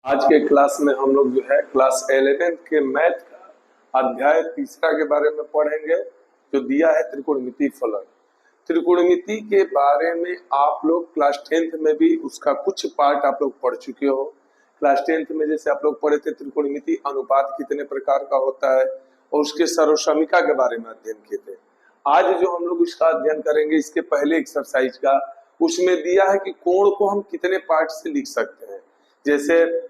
आज के क्लास में हम लोग जो है क्लास 11th के मैथ का अध्याय तीसरा के बारे में पढ़ेंगे, जो दिया है त्रिकोणमिति फलन। त्रिकोणमिति के बारे में आप लोग क्लास 10th में भी उसका कुछ पार्ट आप लोग पढ़ चुके हो। क्लास 10th में जैसे आप लोग पढ़े थे त्रिकोणमिति अनुपात कितने प्रकार का होता है और उसके सर्वसमीका के बारे में अध्ययन किए थे। आज जो हम लोग उसका अध्ययन करेंगे, इसके पहले एक्सरसाइज का, उसमें दिया है कि कोण को हम कितने पार्ट से लिख सकते हैं। जैसे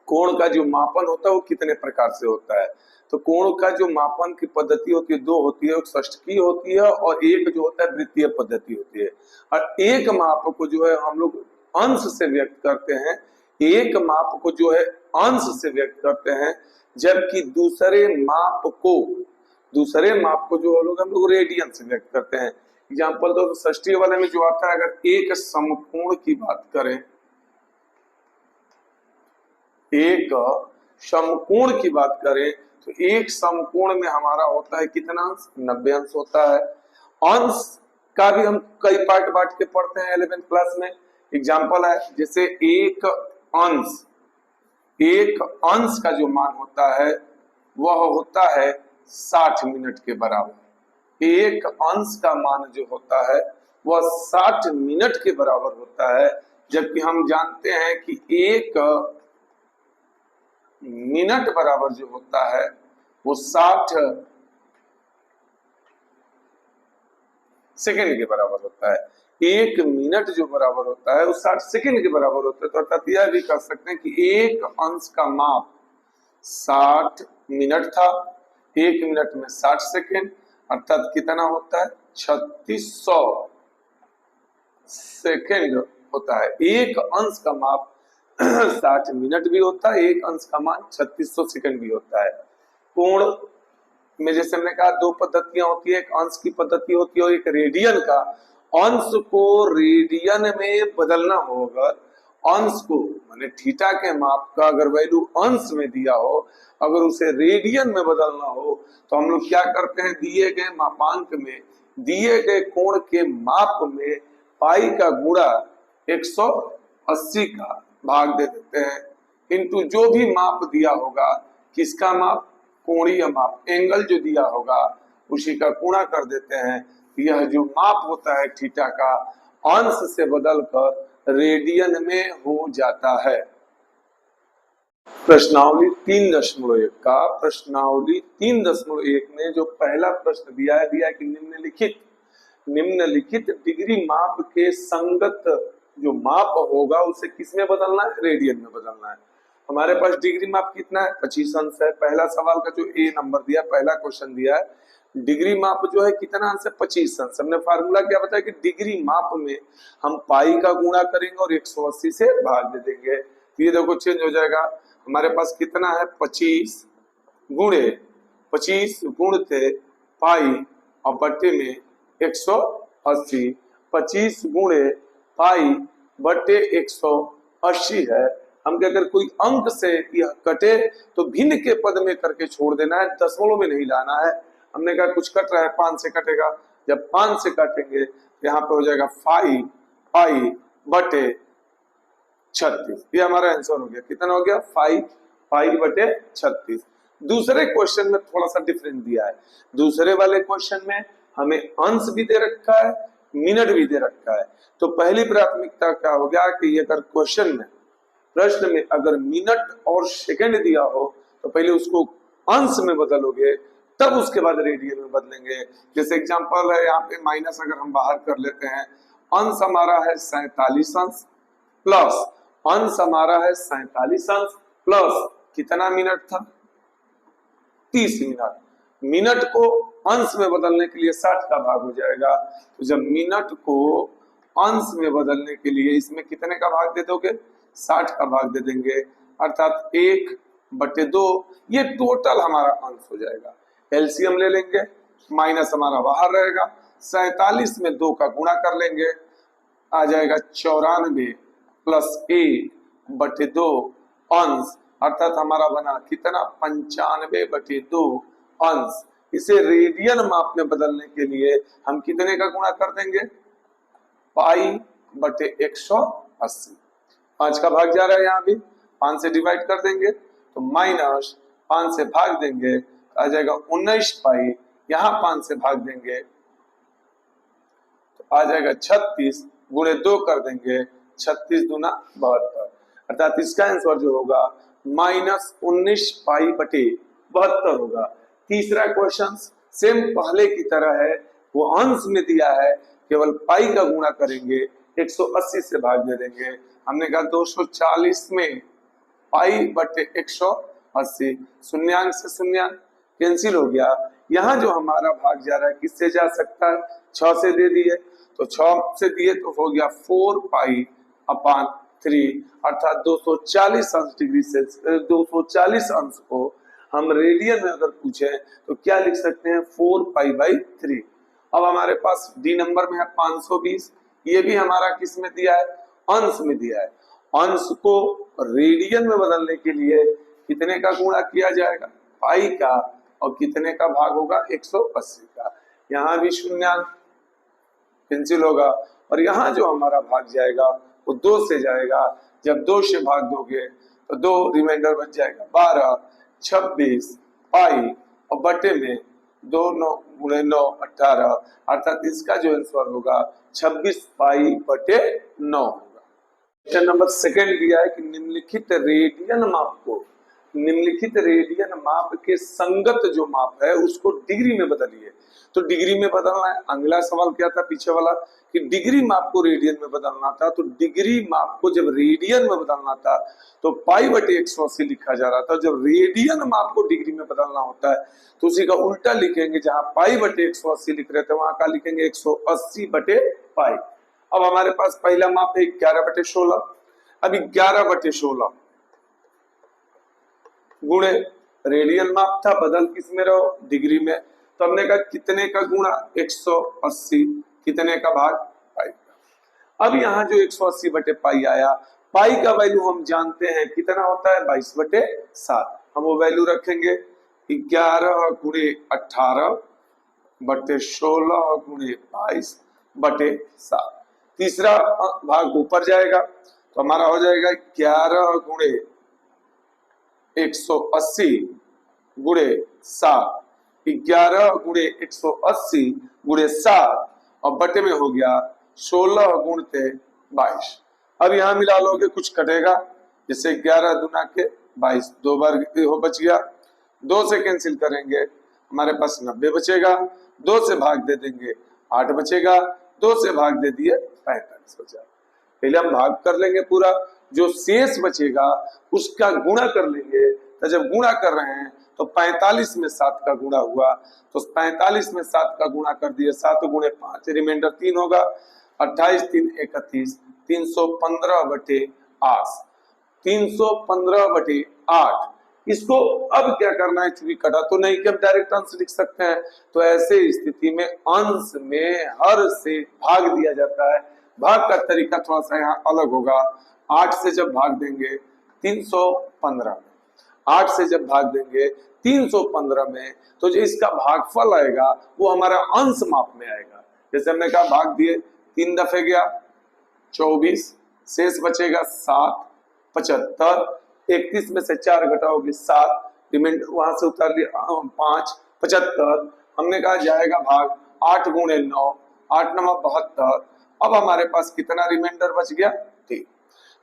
कोण का जो मापन होता है वो कितने प्रकार से होता है। तो कोण का जो मापन की पद्धति होती है, दो होती है, एक षष्ठकीय होती है और एक जो होता है वृत्तीय पद्धति होती है। और एक माप को जो है हम लोग अंश से व्यक्त करते हैं, एक माप को जो है अंश से व्यक्त करते हैं, जबकि दूसरे माप को जो हम लोग रेडियन से व्यक्त करते हैं। एग्जाम्पल दो, षष्ठीय वाले में जो आता है, अगर एक समकोण की बात करें, एक समकोण की बात करें तो एक समकोण में हमारा होता है कितना अंश? 90 अंश होता है। अंश का भी हम कई पार्ट बांट के पढ़ते हैं 11th क्लास में। एग्जांपल है, जैसे एक अंश का जो मान होता है वह होता है 60 मिनट के बराबर। एक अंश का मान जो होता है वह 60 मिनट के बराबर होता है, जबकि हम जानते हैं कि एक मिनट बराबर जो होता है वो 60 सेकंड के बराबर होता है। एक मिनट जो बराबर होता है वो 60 सेकंड के बराबर होता है। तो अर्थात यह भी कह सकते हैं कि एक अंश का माप 60 मिनट था, एक मिनट में 60 सेकंड, अर्थात कितना होता है? 3600 सेकंड होता है। एक अंश का माप 60 मिनट भी होता है, एक अंश का मान 3600 सेकंड भी होता है। कोण में जैसे हमने कहा दो पद्धतियां होती है, एक अंश की पद्धति होती है और एक रेडियन का। अंश को रेडियन में बदलना होगा, अंश को माने थीटा के माप का अगर वैल्यू अंश में दिया हो, अगर उसे रेडियन में बदलना हो तो हम लोग क्या करते हैं? दिए गए मापांक में, दिए गए कोण के माप में पाई का गुणा 180 का भाग दे देते हैं, किंतु जो भी माप दिया होगा, किसका माप? कोणीय माप, एंगल जो दिया होगा उसी का गुणा कर देते हैं। यह जो माप होता है थीटा का, अंश से बदलकर रेडियन में हो जाता है। प्रश्नावली 3.1 का प्रश्नावली 3.1 में जो पहला प्रश्न दिया है कि निम्नलिखित डिग्री माप के संगत जो माप होगा उसे किसमें बदलना है? रेडियन में बदलना है। हमारे पास डिग्री माप कितना है? 25 अंश है। पहला सवाल का जो ए नंबर दिया, पहला क्वेश्चन दिया है, डिग्री माप जो है कितना अंश है? 25 अंश। हमने फार्मूला क्या बताया कि डिग्री माप में हम पाई का गुणा करेंगे और 180 से भाग दे देंगे। ये देखो चेंज हो जाएगा। हमारे पास कितना है? 25 गुणते पाई और बट्टे में 180। 25 गुणे पाई बटे 180 है। हम अगर कोई अंक से यह कटे तो भिन्न के पद में करके छोड़ देना है, दशमलव में नहीं लाना है। हमने कहा कुछ कट रहा है, 5 से कटेगा। जब 5 से काटेंगे तो यहाँ पे हो जाएगा 5 पाई बटे 36। ये हमारा आंसर हो गया। कितना हो गया? 5 पाई बटे 36। दूसरे क्वेश्चन में थोड़ा सा डिफरेंट दिया है। दूसरे वाले क्वेश्चन में हमें अंश भी दे रखा है, मिनट भी दे रखा है। तो पहली प्राथमिकता क्या हो गया कि अगर प्रश्न में अगर मिनट और सेकंड दिया हो तो पहले उसको अंश में बदलोगे, तब उसके बाद रेडियन में बदलेंगे। जैसे एग्जांपल है यहाँ पे माइनस अगर हम बाहर कर लेते हैं, अंश हमारा है 47 अंश प्लस अंश हमारा है 47 अंश प्लस कितना मिनट था? 30 मिनट। मिनट को अंश में बदलने के लिए 60 का भाग हो जाएगा। तो जब मिनट को अंश में बदलने के लिए इसमें कितने का भाग दे दोगे? 60 का भाग दे देंगे, अर्थात 1/2। ये टोटल हमारा अंश हो जाएगा। एलसीएम ले लेंगे, माइनस हमारा बाहर रहेगा, 47 में 2 का गुणा कर लेंगे, आ जाएगा 94 प्लस 1/2 अंश, अर्थात हमारा बना कितना? 95/2 अंश। इसे रेडियन माप में बदलने के लिए हम कितने का गुणा कर देंगे? पाई बटे 180। 5 का भाग जा रहा है यहाँ भी, 5 से डिवाइड कर देंगे तो माइनस 5 से भाग देंगे आ जाएगा 19 पाई, यहाँ 5 से भाग देंगे तो आ जाएगा 36 गुणे 2 कर देंगे 36 दूना 72, अर्थात इसका आंसर जो होगा -19 पाई बटे 72 होगा। तीसरा क्वेश्चन सेम पहले की तरह है, वो अंश में दिया है, केवल पाई का गुणा करेंगे 180 से भाग दे देंगे। हमने कहा 240 में पाई बटे 180, शून्यांक से शून्यांक कैंसिल हो गया। यहाँ जो हमारा भाग जा रहा है किससे जा सकता है, 6 से दे दिए तो 6 से दिए तो हो गया 4 पाई अपान 3, अर्थात 240 अंश डिग्री से 240 अंश को हम रेडियन में अगर पूछे तो क्या लिख सकते हैं 4 पाई बाई 3। अब हमारे पास डी नंबर में है 520, ये भी हमारा किस में दिया है, अंश में दिया है। अंश को रेडियन में बदलने के लिए कितने का गुणा किया जाएगा, पाई का, और कितने का भाग होगा 180 का। यहाँ भी शून्यांक कैंसिल होगा और यहाँ जो हमारा भाग जाएगा वो 2 से जाएगा, जब 2 से भाग दोगे तो 2 रिमाइंडर बच जाएगा 12, 26 पाई और बटे में 2 9 गुणे 9 18, अर्थात इसका जो आंसर होगा 26 पाई बटे 9 होगा। क्वेश्चन नंबर 2 दिया है कि निम्नलिखित रेडियन माप के संगत जो माप है उसको डिग्री में बदलिए। तो डिग्री में बदलना है। अगला सवाल क्या था पीछे वाला कि डिग्री माप को रेडियन में बदलना था, तो डिग्री माप को जब रेडियन में बदलना था तो पाई बटे 180 लिखा जा रहा था। जब रेडियन माप को डिग्री में बदलना होता है तो उसी का उल्टा लिखेंगे, जहां पाई बटे 180 लिख रहे थे वहां का लिखेंगे 180 बटे पाई। अब हमारे पास पहला माप है 11 बटे 16, अब 11 बटे 16 गुणे रेडियन माप था, बदल किस में रहो, डिग्री में। तो हमने कहा कितने का गुणा 180, कितने का भाग पाई का। अब यहाँ जो 180 बटे पाई आया, पाई का वैल्यू हम जानते हैं कितना होता है 22 बटे 7, हम वो वैल्यू रखेंगे 11 गुणे 18 बटे 16 गुणे 22 बटे 7। तीसरा भाग ऊपर जाएगा तो हमारा हो जाएगा 11 गुणे 180 गुणे 7, 11 गुणे 180 गुणे 7 और बटे में हो गया 16 गुणते 22। अब यहाँ मिला लोगे कुछ कटेगा, जैसे 11 दुना के 22, 2 बार हो बच गया, 2 से कैंसिल करेंगे हमारे पास 90 बचेगा, 2 से भाग दे देंगे 8 बचेगा, 2 से भाग दे दिए 45 बचा। पहले हम भाग कर लेंगे पूरा, जो शेष बचेगा उसका गुणा कर लेंगे। तो जब गुणा कर रहे हैं तो 45 में 7 का गुणा हुआ, तो 45 में 7 का गुणा कर दिए, 7 गुणे 5 रिमाइंडर 3 होगा, 28 3 31, 315 बटे 8, 315 बटे 8। इसको अब क्या करना है, चूंकि कटा तो नहीं कि हम डायरेक्ट अंश लिख सकते हैं, तो ऐसे स्थिति में अंश में हर से भाग दिया जाता है। भाग का तरीका थोड़ा सा यहाँ अलग होगा। 8 से जब भाग देंगे 315 में, 8 से जब भाग देंगे 315 में, तो जो इसका भागफल आएगा वो हमारा अंश माप में आएगा। जैसे हमने कहा भाग दिए 3 दफे गया 24, शेष बचेगा 7 75, 31 में से 4 घटाओगे 7, रिमाइंडर वहां से उतार लिया 5 75। हमने कहा जाएगा भाग 8 गुणे 9, 8 9 72। अब हमारे पास कितना रिमाइंडर बच गया 3।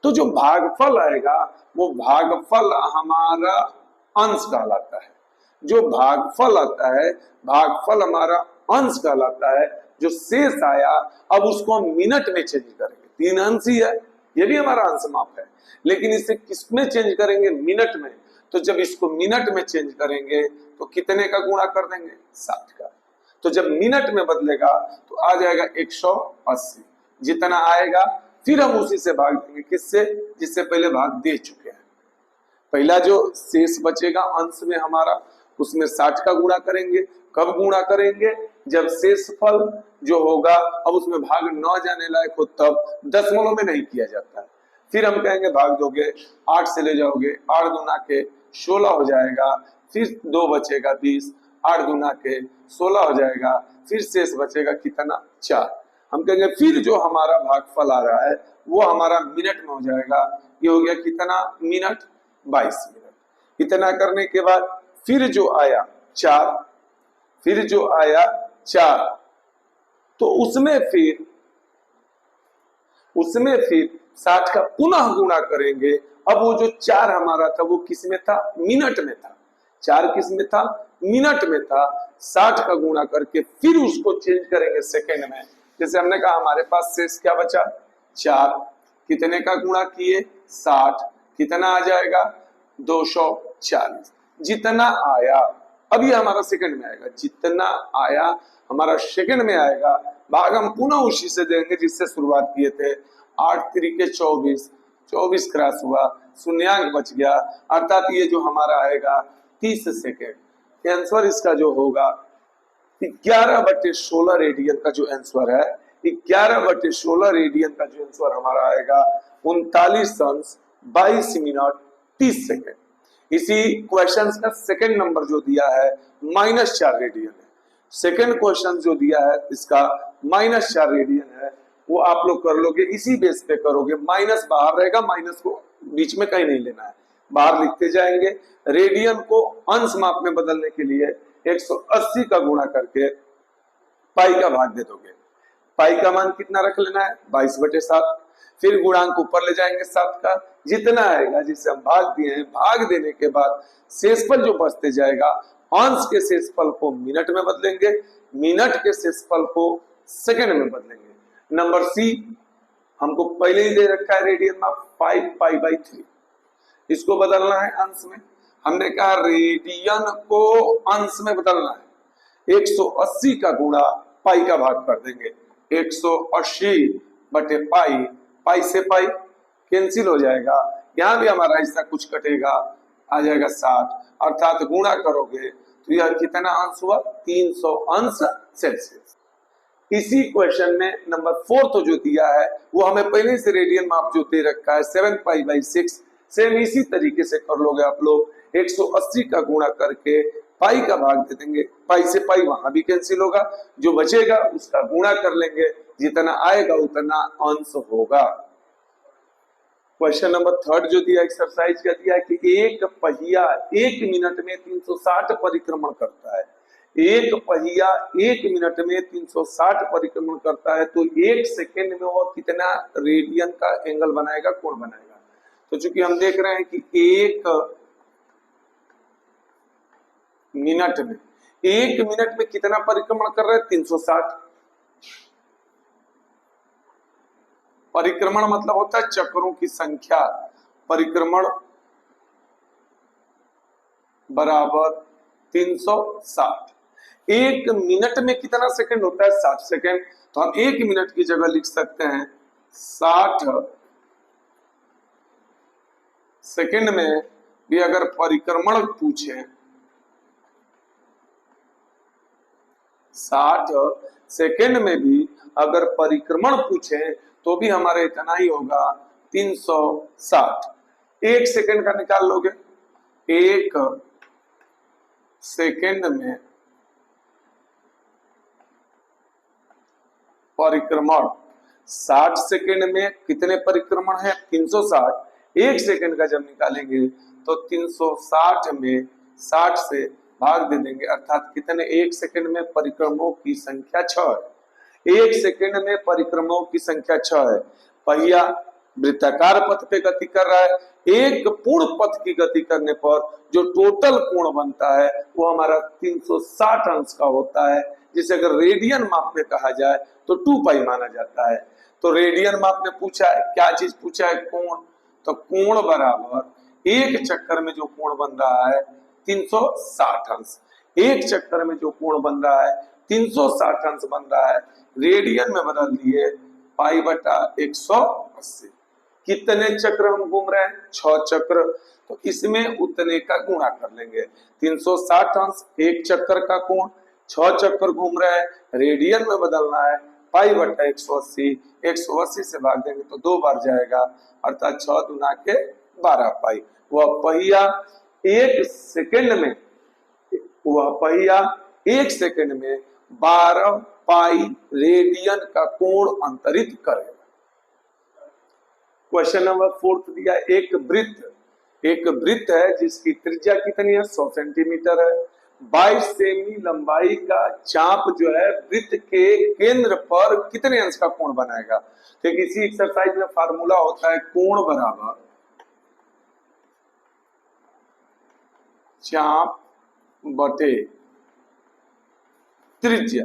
तो जो भागफल आएगा वो भागफल हमारा अंश कहलाता है। जो भागफल आता है भागफल हमारा अंश कहलाता है। जो शेष आया अब उसको हम मिनट में चेंज करेंगे। 3 अंश ही है, ये भी हमारा अंश माप है, लेकिन इसे किसमें चेंज करेंगे, मिनट में। तो जब इसको मिनट में चेंज करेंगे तो कितने का गुणा कर देंगे 7 का। तो जब मिनट में बदलेगा तो आ जाएगा 180, जितना आएगा फिर हम उसी से भाग देंगे, किससे, जिससे पहले भाग दे चुके हैं। पहला जो शेष बचेगा अंश में हमारा, उसमें 60 का गुणा करेंगे। कब गुणा करेंगे, जब शेष फल जो होगा अब उसमें भाग न जाने लायक हो, तब दशमलव में नहीं किया जाता है। फिर हम कहेंगे भाग दोगे 8 से ले जाओगे, 8 दूना के 16 हो जाएगा, फिर 2 बचेगा 20, 8 दूना के 16 हो जाएगा, फिर शेष बचेगा कितना 4। हम कहेंगे फिर जो हमारा भागफल आ रहा है वो हमारा मिनट में हो जाएगा। ये हो गया कितना मिनट, 22 मिनट। इतना करने के बाद फिर जो आया 4, फिर जो आया 4, तो उसमें फिर 60 का पुनः गुणा करेंगे। अब वो जो 4 हमारा था वो किस में था, मिनट में था। 4 किस में था, मिनट में था। 60 का गुणा करके फिर उसको चेंज करेंगे सेकेंड में। जैसे हमने कहा हमारे पास शेष क्या बचा, 4, कितने का गुणा किए 60, कितना आ जाएगा 240। जितना आया, अब ये हमारा सेकंड में आएगा, जितना आया हमारा सेकंड में आएगा, भाग हम पुनः उसी से देंगे जिससे शुरुआत किए थे। 8 3 24, 24 क्रॉस हुआ, शून्यांक बच गया, अर्थात ये जो हमारा आएगा 30 सेकेंड। आंसर इसका जो होगा 11/16 रेडियन का जो आंसर है, 11/16 रेडियन का जो आंसर हमारा आएगा 39 अंश 22 मिनट 30 सेकेंड। इसी क्वेश्चन का सेकंड नंबर जो दिया है -4 रेडियन है। सेकंड क्वेश्चन जो दिया है इसका -4 रेडियन है, वो आप लोग कर लोगे, इसी बेस पे करोगे। माइनस बाहर रहेगा, माइनस को बीच में कहीं नहीं लेना है, बाहर लिखते जाएंगे। रेडियन को अंश माप में बदलने के लिए 180 का गुणा करके पाई का भाग दे दोगे। पाई का मान कितना रख लेना है, 22/7। फिर गुणांक ऊपर ले जाएंगे 7 का, जितना आएगा जिसे हम भाग दिए हैं, भाग देने के बाद शेषफल जो बचते जाएगा, अंश के शेषफल को मिनट में बदलेंगे, मिनट के शेषफल को सेकंड में बदलेंगे। नंबर सी हमको पहले ही दे रखा है रेडियन में 5π/3, इसको बदलना है अंश में। हमने कहा रेडियन को अंश में बदलना है, 180 का गुणा पाई का भाग कर देंगे। 180/पाई, पाई से पाई कैंसिल हो जाएगा, यहां भी हमारा हिस्सा कुछ कटेगा, आ जाएगा 60, अर्थात गुणा करोगे तो यह कितना अंश हुआ, 300 अंश सेल्सियस। इसी क्वेश्चन में नंबर 4 जो दिया है वो हमें पहले से रेडियन माप जो दे रखा है 7π/6, सेम इसी तरीके से कर लोगे आप लोग। 180 का गुणा करके पाई का भाग दे देंगे, पाई से पाई वहां भी कैंसिल होगा, जो बचेगा उसका गुणा कर लेंगे, जितना आएगा उतना अंश होगा। क्वेश्चन नंबर 3 जो दिया एक्सरसाइज का दिया है कि एक पहिया 1 मिनट में 360 परिक्रमण करता है। एक पहिया 1 मिनट में 360 परिक्रमण करता है, तो 1 सेकेंड में वो कितना रेडियन का एंगल बनाएगा, कोण बनाएगा। तो चूंकि हम देख रहे हैं कि 1 मिनट में कितना परिक्रमण कर रहे हैं, 360। परिक्रमण मतलब होता है चक्रों की संख्या, परिक्रमण बराबर 360। 1 मिनट में कितना सेकंड होता है, 60 सेकंड। तो हम 1 मिनट की जगह लिख सकते हैं 60 सेकंड में भी अगर परिक्रमण पूछे, 60 सेकंड में भी अगर परिक्रमण पूछे तो भी हमारे इतना ही होगा 360। 1 सेकंड का निकाल लोगे, 1 सेकंड में परिक्रमण, 60 सेकंड में कितने परिक्रमण है, 360। 1 सेकंड का जब निकालेंगे तो 360 में 60 से भाग दे देंगे, अर्थात कितने, 1 सेकंड में परिक्रमणों की संख्या 6 है। 1 सेकंड में परिक्रमणों की संख्या 6 है। पहिया वृत्ताकार पथ पे गति कर रहा है, एक पूर्ण पथ की गति करने पर जो टोटल कोण बनता है वो हमारा 360 अंश का होता है, जिसे अगर रेडियन माप में कहा जाए तो 2π माना जाता है। तो रेडियन माप में पूछा है, क्या चीज पूछा है, कोण। तो कोण बराबर एक चक्कर में जो कोण बन रहा है 360 अंश, एक चक्कर में जो कोण बन रहा है 360 अंश बन रहा है, रेडियन में बदल दिए π/180। कितने चक्र हम घूम रहे हैं, 6 चक्र, तो इसमें उतने का गुणा कर लेंगे। 360 अंश एक चक्कर का कोण, 6 चक्कर घूम रहे हैं, रेडियन में बदलना है, π/180, 180 से भाग देंगे तो 2 बार जाएगा, अर्थात 6 दूना के 12π। वह पहिया 1 सेकंड में 12 पाई रेडियन का कोण अंतरित करेगा। क्वेश्चन नंबर 4 दिया, एक वृत्त है जिसकी त्रिज्या कितनी है, 100 सेंटीमीटर है। 22 सेमी लंबाई का चाप जो है वृत्त के केंद्र पर कितने अंश का कोण बनाएगा। तो किसी एक्सरसाइज में फार्मूला होता है कोण बराबर चाप बटे त्रिज्या,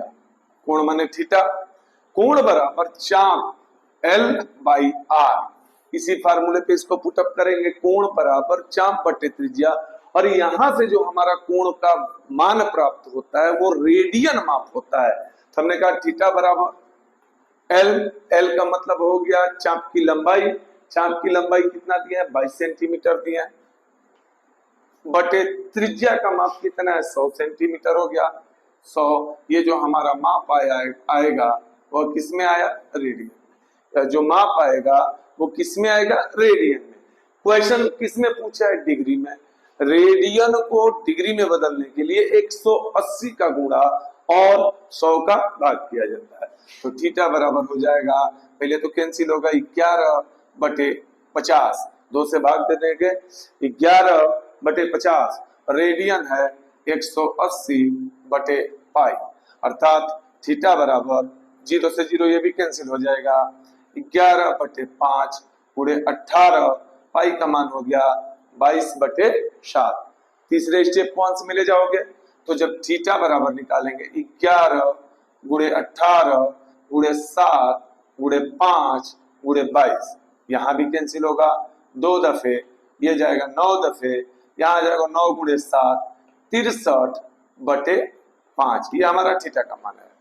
कोण माने थीटा, कोण बराबर चाप L/R। इसी फार्मूले पे इसको पुटअप करेंगे, कोण बराबर चाप बटे त्रिज्या, और यहां से जो हमारा कोण का मान प्राप्त होता है वो रेडियन माप होता है। तो हमने कहा थीटा बराबर L का मतलब हो गया चाप की लंबाई, चाप की लंबाई कितना दिया है, 22 सेंटीमीटर दिया है, बटे त्रिज्या का माप कितना है, 100 सेंटीमीटर हो गया। 100 ये जो हमारा माप आएगा वह किस में आया, रेडियन। जो माप आएगा वो किस में आएगा, रेडियन में। क्वेश्चन किस में पूछा है, डिग्री में। रेडियन को डिग्री में बदलने के लिए 180 का गुणा और 100 का भाग किया जाता है। तो थीटा बराबर हो जाएगा, पहले तो कैंसिल होगा, 11 बटे 50, 2 से भाग दे देंगे, 11 बटे 50, रेडियन है 180 बटे पाई, अर्थात थीटा बराबर 0 से 0 ये भी कैंसिल हो जाएगा, 11 बटे 5 गुणे 18, पाई का मान हो गया 22 बटे 7। तीसरे स्टेप को अंश में ले जाओगे तो जब थीटा बराबर निकालेंगे 11 गुणे 18 गुणे 7 गुणे 5 गुणे 22, यहाँ भी कैंसिल होगा, 2 दफे ये जाएगा 9 दफे, यहाँ जाएगा 9 गुणे 7 63 बटे 5, ये हमारा थीटा का मान है।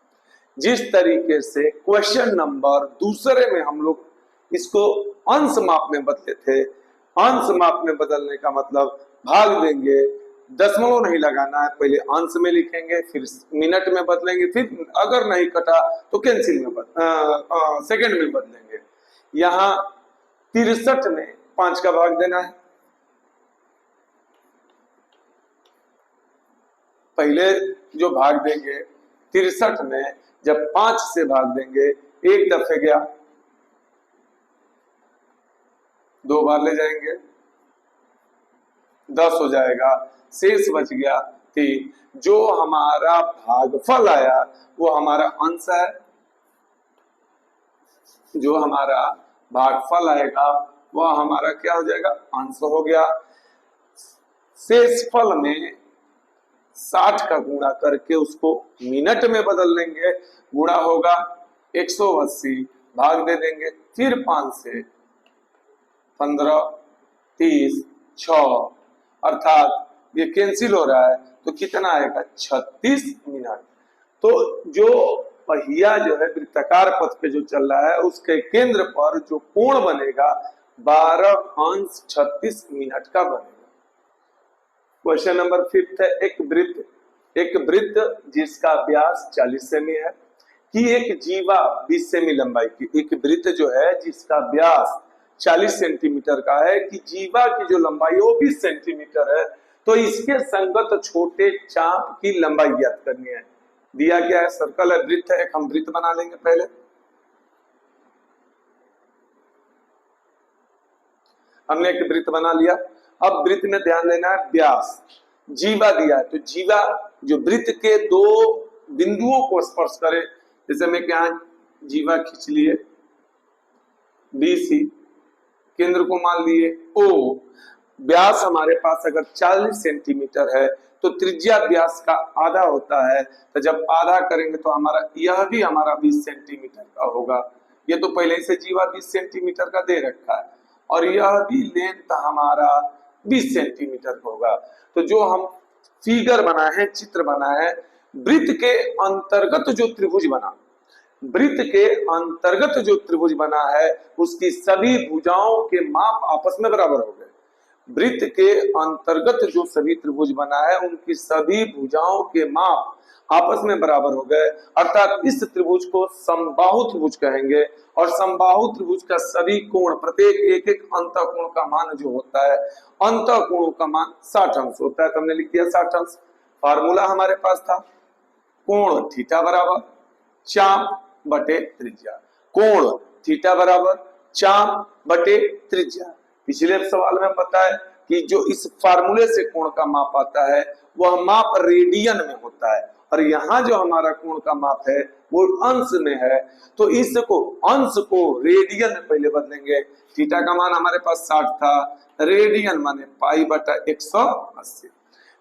जिस तरीके से क्वेश्चन नंबर दूसरे में हम लोग इसको अंश माप में बदले थे, अंश माप में बदलने का मतलब भाग देंगे, दशमलव नहीं लगाना है, पहले अंश में लिखेंगे, फिर मिनट में बदलेंगे, फिर अगर नहीं कटा तो कैंसिल में सेकंड में बदलेंगे। यहाँ 63 में 5 का भाग देना है, पहले जो भाग देंगे 63 में जब 5 से भाग देंगे, एक दफे गया, 2 बार ले जाएंगे, 10 हो जाएगा, शेष बच गया 3। जो हमारा भागफल आया वो हमारा अंश है, जो हमारा भागफल आएगा वह हमारा क्या हो जाएगा, अंश हो गया। शेषफल में 60 का गुणा करके उसको मिनट में बदल लेंगे, गुणा होगा 180, भाग दे देंगे, फिर 5 से 15 30 6, अर्थात ये कैंसिल हो रहा है तो कितना आएगा, 36 मिनट। तो जो पहिया जो है वृत्ताकार पथ पे जो चल रहा है उसके केंद्र पर जो कोण बनेगा 12 अंश 36 मिनट का बनेगा। क्वेश्चन नंबर 5 है, एक वृत्त जिसका व्यास 40 सेमी है कि एक जीवा 20 सेमी लंबाई की, एक वृत्त जो है जिसका व्यास 40 सेंटीमीटर का है कि जीवा की जो लंबाई वो 20 सेंटीमीटर है, तो इसके संगत छोटे चाप की लंबाई ज्ञात करनी है। दिया गया है, सर्कल है, वृत्त है, एक हम वृत्त बना लेंगे पहले। हमने एक वृत्त बना लिया, अब वृत्त में ध्यान देना है व्यास, जीवा दिया है, तो जीवा जो वृत्त के 2 बिंदुओं को स्पर्श करे, जैसे मैं क्या जीवा खींच लिए BC, केंद्र को मान लिए O, व्यास हमारे पास अगर 40 सेंटीमीटर है तो त्रिज्या व्यास का आधा होता है, तो जब आधा करेंगे तो हमारा यह भी हमारा 20 सेंटीमीटर का होगा। ये तो पहले से जीवा 20 सेंटीमीटर का दे रखा है और यह भी लेंथ हमारा 20 सेंटीमीटर होगा। तो जो हम फिगर बना है, चित्र बना है, वृत्त के अंतर्गत जो त्रिभुज बना, वृत्त के अंतर्गत जो त्रिभुज बना है उसकी सभी भुजाओं के माप आपस में बराबर हो गए। वृत्त के अंतर्गत जो सभी त्रिभुज बना है उनकी सभी भुजाओं के माप आपस में बराबर हो गए, अर्थात इस त्रिभुज को समबाहु त्रिभुज कहेंगे और समबाहु त्रिभुज का सभी कोण, प्रत्येक एक एक अंतःकोण का मान जो होता है, अंतःकोणों का मान 60 अंश होता है। तो हमने लिख दिया 60 अंश। फार्मूला हमारे पास था कोण थीटा बराबर चाप बटे त्रिज्या। कोण थीटा बराबर चाप बटे त्रिज्या। पिछले सवाल में बताया कि जो इस फार्मूले से कोण का माप आता है वह माप रेडियन में होता है, और यहाँ जो हमारा कोण का माप है वो अंश में है, तो इसको अंश को रेडियन में पहले बदलेंगे। थीटा का मान हमारे पास 60 था, रेडियन माने पाई बटा 180,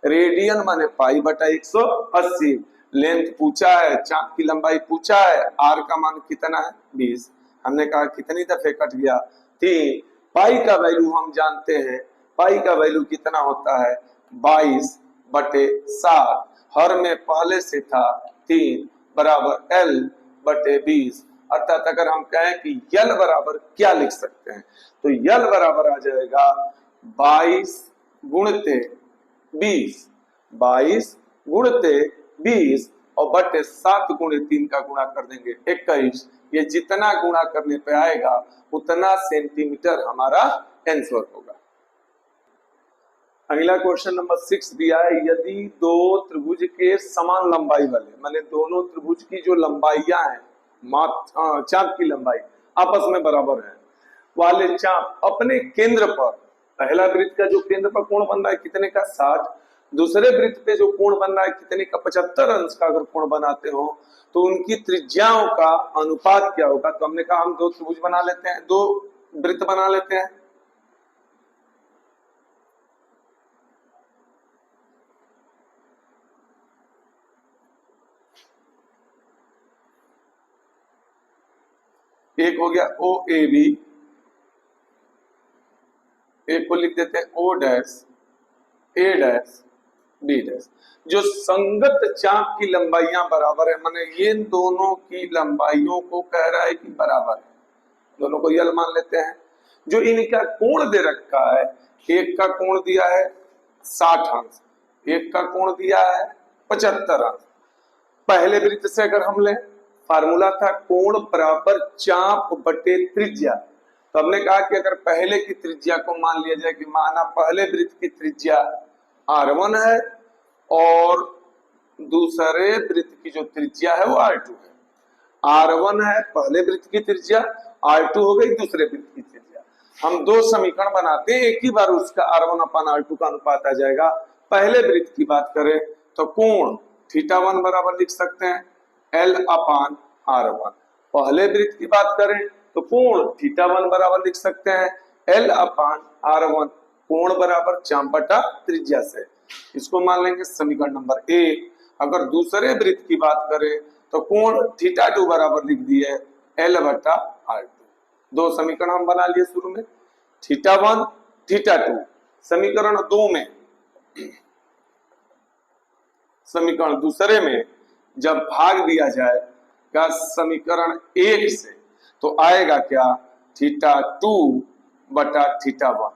रेडियन माने पाई बटा 180। लेंथ पूछा है, चाप की लंबाई पूछा है, आर का मान कितना है 20। हमने कहा कितनी दफे कट गया 3। पाई का वैल्यू हम जानते हैं, पाई का वैल्यू कितना होता है 22 बटे 7। हर में पहले से था 3 बराबर L बटे 20। अर्थात अगर हम कहें कि L बराबर क्या लिख सकते हैं, तो L बराबर आ जाएगा 22 गुणते 20, 22 गुणते 20 और बटे 7 गुणे 3 का गुणा कर देंगे 21। ये जितना गुणा करने पे आएगा उतना सेंटीमीटर हमारा आंसर होगा। अगला क्वेश्चन नंबर 6 दिया है, यदि दो त्रिभुज के समान लंबाई वाले, माने दोनों त्रिभुज की जो लंबाइयां हैं, चाप की लंबाई आपस में बराबर है, वाले चाप अपने केंद्र पर, पहला वृत्त का जो केंद्र पर कोण बन रहा है कितने का 60, दूसरे वृत्त पे जो कोण बन रहा है कितने का 75 अंश का अगर कोण बनाते हो तो उनकी त्रिज्याओं का अनुपात क्या होगा। तो हमने कहा हम दो त्रिभुज बना लेते हैं, दो वृत्त बना लेते हैं। एक हो गया ओ ए बी, एक को लिख देते हैं ओ डैश ए डैश बी डैश। जो संगत चाप की लंबाइयां बराबर है, माने ये दोनों की लंबाइयों को कह रहा है कि बराबर है, दोनों को यल मान लेते हैं। जो इनका कोण दे रखा है, एक का कोण दिया है 60 अंश, एक का कोण दिया है 75 अंश। पहले वृत्त से अगर हम लें, फार्मूला था कोण बराबर चाप बटे त्रिज्या, तो हमने कहा कि अगर पहले की त्रिज्या को मान लिया जाए कि माना पहले वृत्त की त्रिज्या R1 है और दूसरे वृत्त की जो त्रिज्या है वो R2 है। R1 है पहले वृत्त की त्रिज्या, R2 हो गई दूसरे वृत्त की त्रिज्या। हम दो समीकरण बनाते हैं, एक ही बार उसका R1 अपान R2 का अनुपात आ जाएगा। पहले वृत्त की बात करें तो कोण θ1 बराबर लिख सकते हैं L अपान R1। पहले वृत्त की बात करें तो कोण θ1 बराबर लिख सकते हैं L अपान R1, कोण बराबर चाप बटा त्रिज्या से। इसको मान लेंगे समीकरण नंबर 1। अगर दूसरे वृत्त की बात करें तो कोण θ2 बराबर लिख दिए L बटा R2। दो समीकरण हम बना लिए शुरू में, θ1 θ2। समीकरण 2 में, समीकरण दूसरे में जब भाग दिया जाए का समीकरण 1 से तो आएगा क्या θ2 बटा θ1,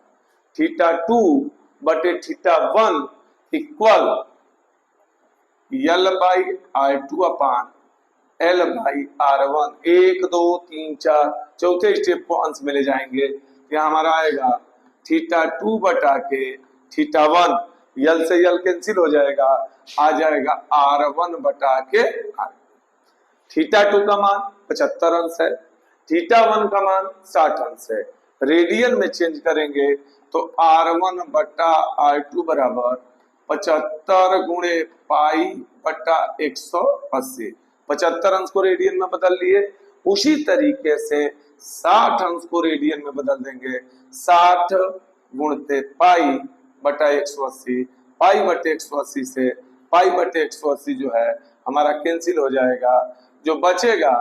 θ2 बटे θ1 equal L by R2 upon L by R1। 1 2 3 4 चौथे स्टेप को अंश में ले जाएंगे, यहाँ हमारा आएगा θ2 बटा के θ1, यल से यल कैंसिल हो जाएगा, आ जाएगा R1 बटा के R। θ2 का मान 75 अंश है, θ1 का मान 60 अंश है। रेडियन में चेंज करेंगे तो R1 बटा R2 बराबर 75 गुणे पाई बटा 180। 75 अंश को रेडियन में बदल लिए, उसी तरीके से 60 अंश को रेडियन में बदल देंगे। 60 गुणते पाई बटा 180, पाई बटे 180 से पाई बटे 180 जो है हमारा कैंसिल हो जाएगा। जो बचेगा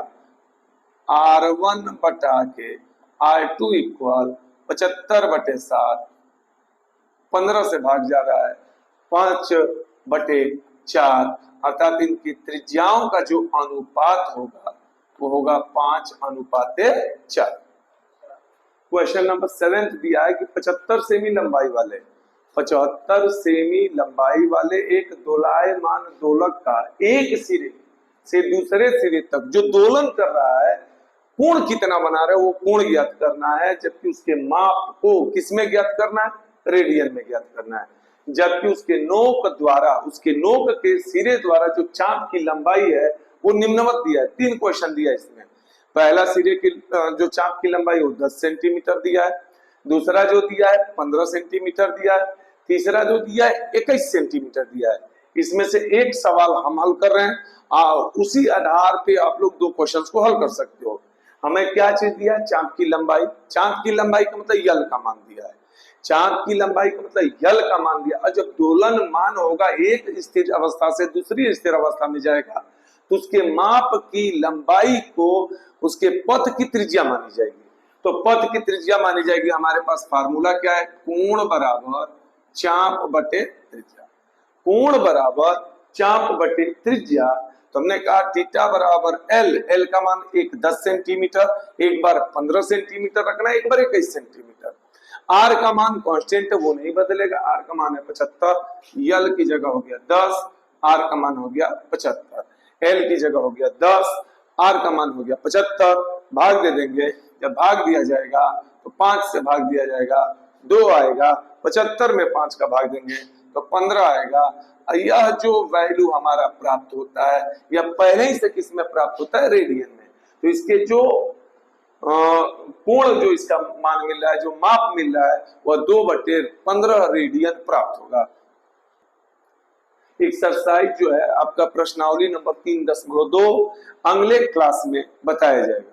R1 बटा के R2 इक्वल 75 बटे 7, 15 से भाग जा रहा है 5 बटे 4, अर्थात इनकी त्रिज्याओं का जो अनुपात होगा वो होगा 5:4। क्वेश्चन नंबर 7 दिया है कि 75 सेमी लंबाई वाले, 75 सेमी लंबाई वाले एक दोलायमान दोलक का एक सिरे से दूसरे सिरे तक जो दोलन कर रहा है, कोण कितना बना रहा है वो कोण ज्ञात करना है, जबकि उसके माप को किसमें ज्ञात करना है, रेडियन में ज्ञात करना है। जबकि उसके नोक द्वारा, उसके नोक के सिरे द्वारा जो चाप की लंबाई है वो निम्नवत दिया है। 3 क्वेश्चन दिया है इसमें। पहला सिरे की जो चाप की लंबाई वो 10 सेंटीमीटर दिया है, दूसरा जो दिया है 15 सेंटीमीटर दिया है, तीसरा जो दिया है 21 सेंटीमीटर दिया है। इसमें से एक सवाल हम हल कर रहे हैं और उसी आधार पे आप लोग 2 क्वेश्चंस को हल कर सकते हो। हमें क्या चीज दिया है? चाप की लंबाई। चाप की लंबाई का मतलब यल का मान दिया है। चाप की लंबाई का मतलब यल का मान दिया। और जब दोलन मान होगा एक स्थिर अवस्था से दूसरी स्थिर अवस्था में जाएगा तो उसके माप की लंबाई को उसके पथ की त्रिज्या मानी जाएगी। तो पथ की त्रिज्या मानी जाएगी। हमारे पास फार्मूला क्या है? कोण बराबर चाप बटे त्रिज्या। कोण बराबर चाप बटे त्रिज्या। तो हमने कहा थीटा बराबर एल। एल का मान एक 10 सेंटीमीटर, एक बार 15 सेंटीमीटर रखना, एक बार 21 सेंटीमीटर। आर का मान कांस्टेंट है, वो नहीं बदलेगा। आर का मान है 75। यल की जगह हो गया 10, आर का मान हो गया 75। एल की जगह हो गया 10, आर का मान हो गया 75। भाग दे देंगे। जब भाग दिया जाएगा तो 5 से भाग दिया जाएगा, 2 आएगा। 75 में 5 का भाग देंगे तो 15 आएगा। यह जो वैल्यू हमारा प्राप्त होता है यह पहले ही से किस में प्राप्त होता है? रेडियन में। तो इसके जो कोण जो इसका मान मिल रहा है, जो माप मिल रहा है, वह 2/15 रेडियन प्राप्त होगा। एक्सरसाइज जो है आपका प्रश्नावली नंबर 3.2 अगले क्लास में बताया जाएगा।